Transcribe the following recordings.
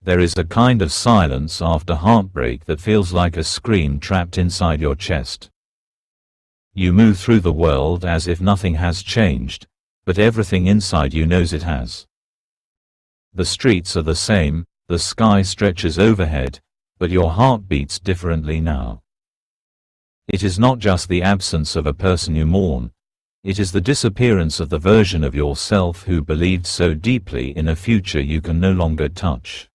There is a kind of silence after heartbreak that feels like a scream trapped inside your chest. You move through the world as if nothing has changed, but everything inside you knows it has. The streets are the same, the sky stretches overhead, but your heart beats differently now. It is not just the absence of a person you mourn, it is the disappearance of the version of yourself who believed so deeply in a future you can no longer touch.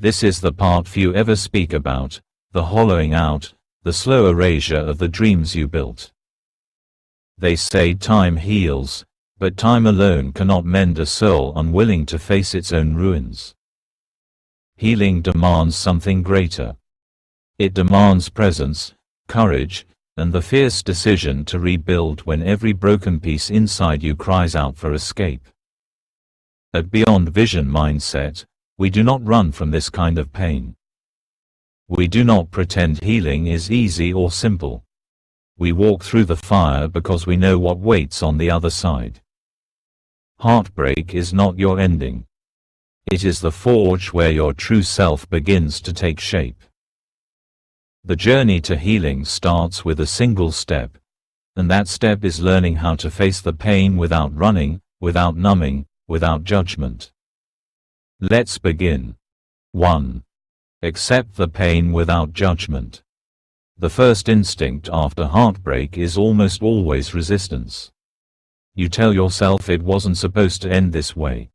This is the part few ever speak about, the hollowing out, the slow erasure of the dreams you built. They say time heals, but time alone cannot mend a soul unwilling to face its own ruins. Healing demands something greater. It demands presence, courage, and the fierce decision to rebuild when every broken piece inside you cries out for escape. At Beyond Vision Mindset, we do not run from this kind of pain. We do not pretend healing is easy or simple. We walk through the fire because we know what waits on the other side. Heartbreak is not your ending. It is the forge where your true self begins to take shape. The journey to healing starts with a single step, and that step is learning how to face the pain without running, without numbing, without judgment. Let's begin. 1. Accept the pain without judgment. The first instinct after heartbreak is almost always resistance. You tell yourself it wasn't supposed to end this way.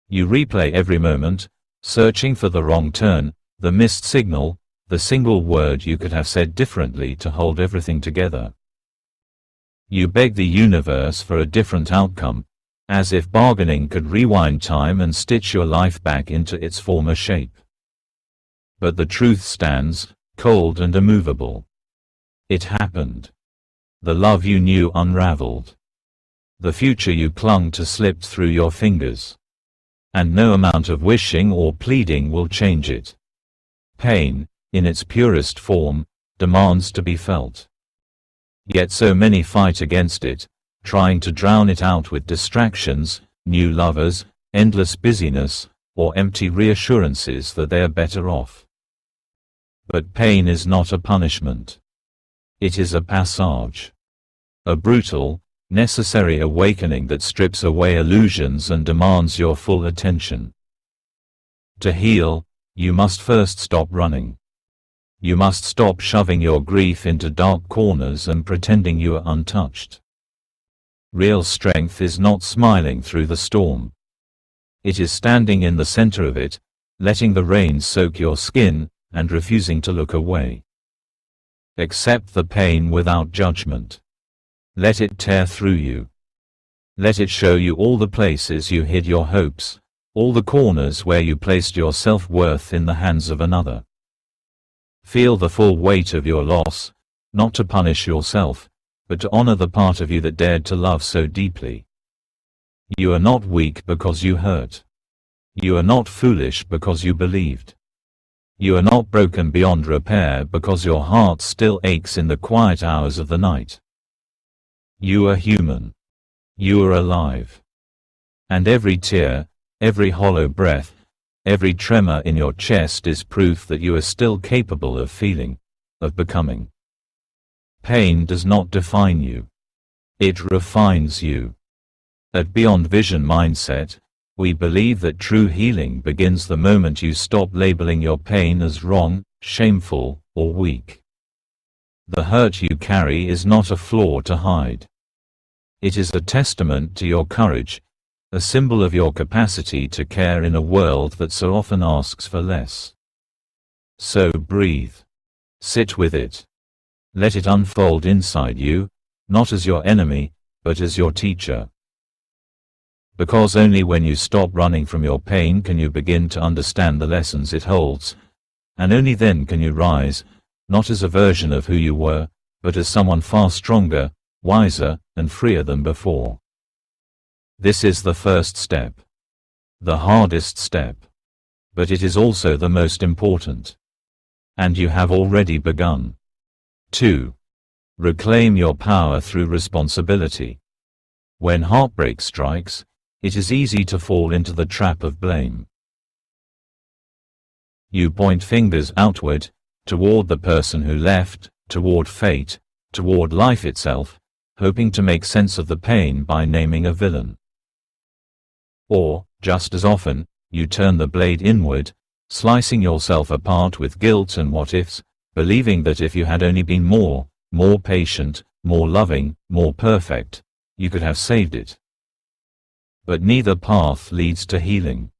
You replay every moment, searching for the wrong turn, the missed signal, the single word you could have said differently to hold everything together. You beg the universe for a different outcome, as if bargaining could rewind time and stitch your life back into its former shape. But the truth stands, cold and immovable. It happened. The love you knew unraveled. The future you clung to slipped through your fingers. And no amount of wishing or pleading will change it. Pain, in its purest form, demands to be felt. Yet so many fight against it, trying to drown it out with distractions, new lovers, endless busyness, or empty reassurances that they are better off. But pain is not a punishment. It is a passage. A brutal, necessary awakening that strips away illusions and demands your full attention. To heal, you must first stop running. You must stop shoving your grief into dark corners and pretending you are untouched. Real strength is not smiling through the storm. It is standing in the center of it, letting the rain soak your skin, and refusing to look away. Accept the pain without judgment. Let it tear through you. Let it show you all the places you hid your hopes, all the corners where you placed your self-worth in the hands of another. Feel the full weight of your loss, not to punish yourself, but to honor the part of you that dared to love so deeply. You are not weak because you hurt. You are not foolish because you believed. You are not broken beyond repair because your heart still aches in the quiet hours of the night. You are human. You are alive. And every tear, every hollow breath, every tremor in your chest is proof that you are still capable of feeling, of becoming. Pain does not define you. It refines you. At Beyond Vision Mindset, we believe that true healing begins the moment you stop labeling your pain as wrong, shameful, or weak. The hurt you carry is not a flaw to hide. It is a testament to your courage, a symbol of your capacity to care in a world that so often asks for less. So breathe. Sit with it. Let it unfold inside you, not as your enemy, but as your teacher. Because only when you stop running from your pain can you begin to understand the lessons it holds, and only then can you rise, not as a version of who you were, but as someone far stronger, wiser, and freer than before. This is the first step. The hardest step. But it is also the most important. And you have already begun. 2. Reclaim your power through responsibility. When heartbreak strikes, it is easy to fall into the trap of blame. You point fingers outward, toward the person who left, toward fate, toward life itself, hoping to make sense of the pain by naming a villain. Or, just as often, you turn the blade inward, slicing yourself apart with guilt and what-ifs, believing that if you had only been more patient, more loving, more perfect, you could have saved it. But neither path leads to healing.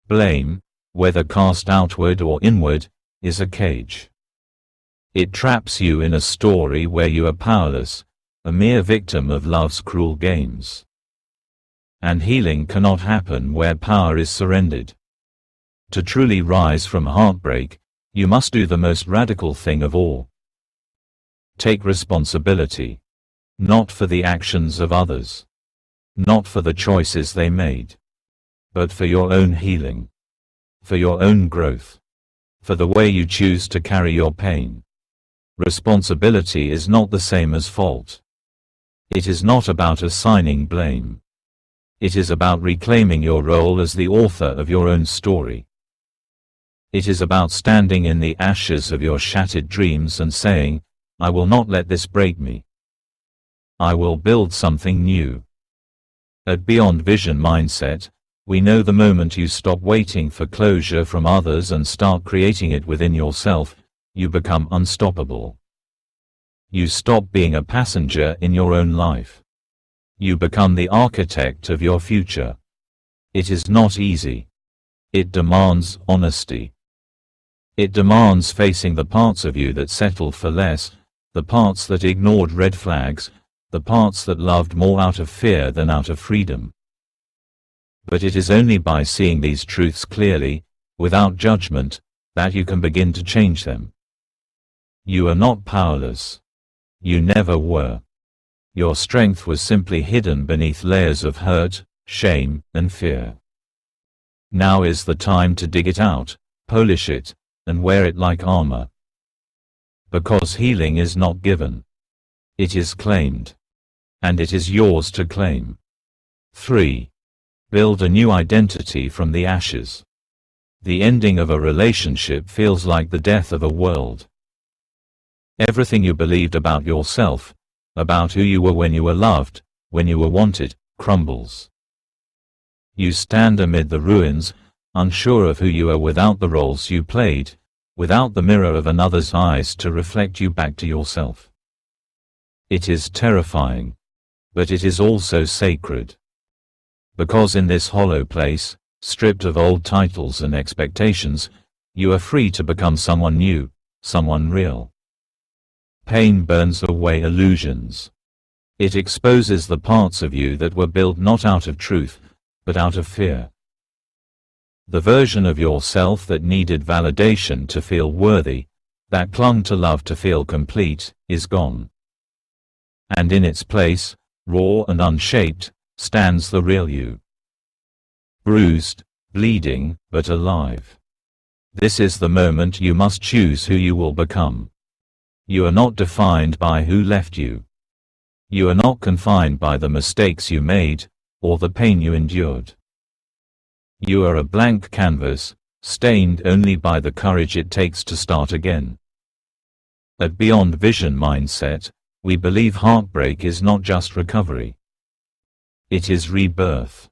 Blame, whether cast outward or inward, is a cage. It traps you in a story where you are powerless, a mere victim of love's cruel games. And healing cannot happen where power is surrendered. To truly rise from heartbreak, you must do the most radical thing of all. Take responsibility. Not for the actions of others. Not for the choices they made. But for your own healing. For your own growth. For the way you choose to carry your pain. Responsibility is not the same as fault. It is not about assigning blame. It is about reclaiming your role as the author of your own story. It is about standing in the ashes of your shattered dreams and saying, I will not let this break me. I will build something new. At Beyond Vision Mindset, we know the moment you stop waiting for closure from others and start creating it within yourself, you become unstoppable. You stop being a passenger in your own life. You become the architect of your future. It is not easy. It demands honesty. It demands facing the parts of you that settled for less, the parts that ignored red flags, the parts that loved more out of fear than out of freedom. But it is only by seeing these truths clearly, without judgment, that you can begin to change them. You are not powerless. You never were. Your strength was simply hidden beneath layers of hurt, shame, and fear. Now is the time to dig it out, polish it, and wear it like armor. Because healing is not given. It is claimed. And it is yours to claim. 3. Build a new identity from the ashes. The ending of a relationship feels like the death of a world. Everything you believed about yourself, about who you were when you were loved, when you were wanted, crumbles. You stand amid the ruins, unsure of who you are without the roles you played, without the mirror of another's eyes to reflect you back to yourself. It is terrifying, but it is also sacred. Because in this hollow place, stripped of old titles and expectations, you are free to become someone new, someone real. Pain burns away illusions. It exposes the parts of you that were built not out of truth, but out of fear. The version of yourself that needed validation to feel worthy, that clung to love to feel complete, is gone. And in its place, raw and unshaped, stands the real you. Bruised, bleeding, but alive. This is the moment you must choose who you will become. You are not defined by who left you. You are not confined by the mistakes you made, or the pain you endured. You are a blank canvas, stained only by the courage it takes to start again. At Beyond Vision Mindset, we believe heartbreak is not just recovery. It is rebirth.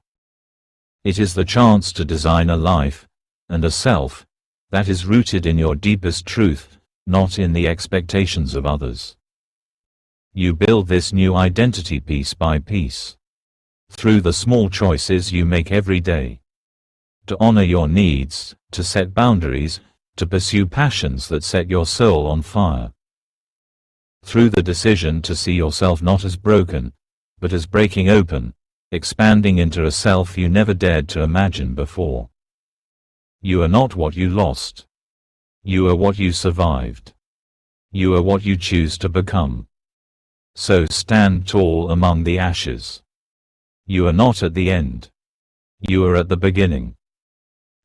It is the chance to design a life, and a self, that is rooted in your deepest truth, not in the expectations of others. You build this new identity piece by piece. Through the small choices you make every day. To honor your needs, to set boundaries, to pursue passions that set your soul on fire. Through the decision to see yourself not as broken, but as breaking open, expanding into a self you never dared to imagine before. You are not what you lost. You are what you survived. You are what you choose to become. So stand tall among the ashes. You are not at the end. You are at the beginning.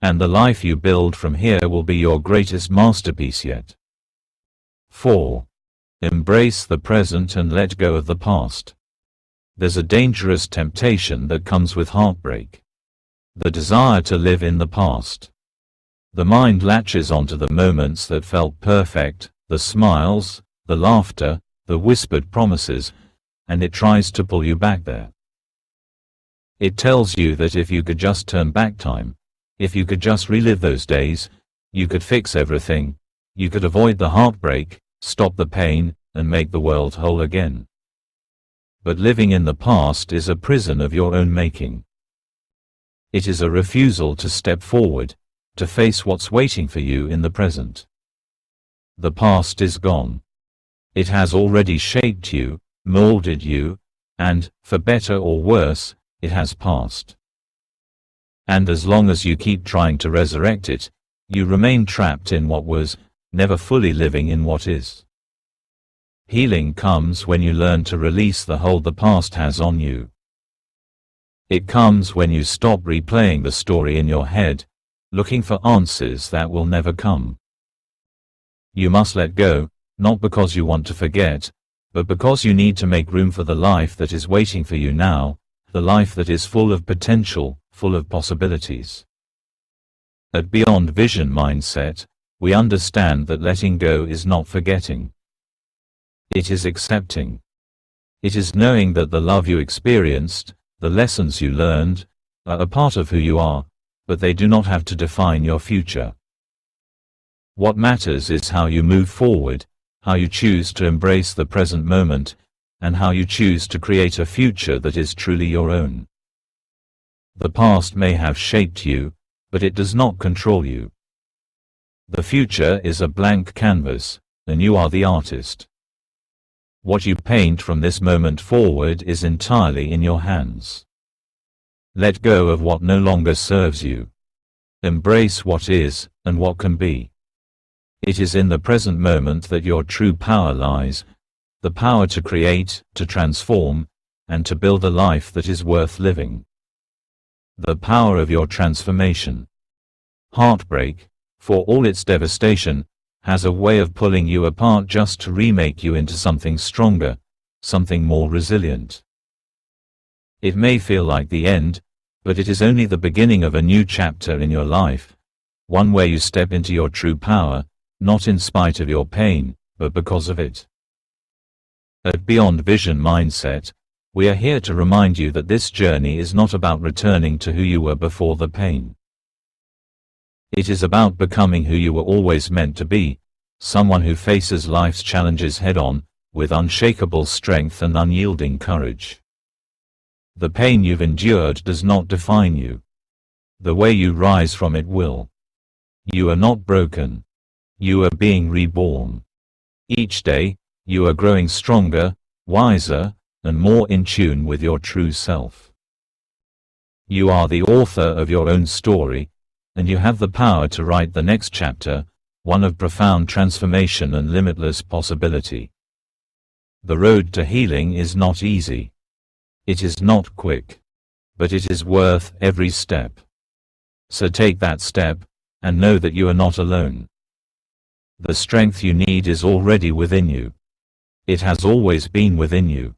And the life you build from here will be your greatest masterpiece yet. 4. Embrace the present and let go of the past. There's a dangerous temptation that comes with heartbreak. The desire to live in the past. The mind latches onto the moments that felt perfect, the smiles, the laughter, the whispered promises, and it tries to pull you back there. It tells you that if you could just turn back time, if you could just relive those days, you could fix everything, you could avoid the heartbreak, stop the pain, and make the world whole again. But living in the past is a prison of your own making. It is a refusal to step forward, to face what's waiting for you in the present. The past is gone. It has already shaped you, molded you, and, for better or worse, it has passed. And as long as you keep trying to resurrect it, you remain trapped in what was, never fully living in what is. Healing comes when you learn to release the hold the past has on you. It comes when you stop replaying the story in your head, looking for answers that will never come. You must let go, not because you want to forget, but because you need to make room for the life that is waiting for you now, the life that is full of potential, full of possibilities. At Beyond Vision Mindset, we understand that letting go is not forgetting. It is accepting. It is knowing that the love you experienced, the lessons you learned, are a part of who you are, but they do not have to define your future. What matters is how you move forward, how you choose to embrace the present moment, and how you choose to create a future that is truly your own. The past may have shaped you, but it does not control you. The future is a blank canvas, and you are the artist. What you paint from this moment forward is entirely in your hands. Let go of what no longer serves you. Embrace what is, and what can be. It is in the present moment that your true power lies, the power to create, to transform, and to build a life that is worth living. The power of your transformation. Heartbreak, for all its devastation, has a way of pulling you apart just to remake you into something stronger, something more resilient. It may feel like the end, but it is only the beginning of a new chapter in your life, one where you step into your true power, not in spite of your pain, but because of it. At Beyond Vision Mindset, we are here to remind you that this journey is not about returning to who you were before the pain. It is about becoming who you were always meant to be, someone who faces life's challenges head-on, with unshakable strength and unyielding courage. The pain you've endured does not define you. The way you rise from it will. You are not broken. You are being reborn. Each day, you are growing stronger, wiser, and more in tune with your true self. You are the author of your own story, and you have the power to write the next chapter, one of profound transformation and limitless possibility. The road to healing is not easy. It is not quick. But it is worth every step. So take that step, and know that you are not alone. The strength you need is already within you. It has always been within you.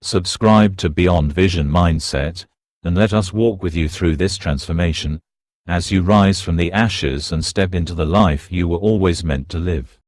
Subscribe to Beyond Vision Mindset, and let us walk with you through this transformation, as you rise from the ashes and step into the life you were always meant to live.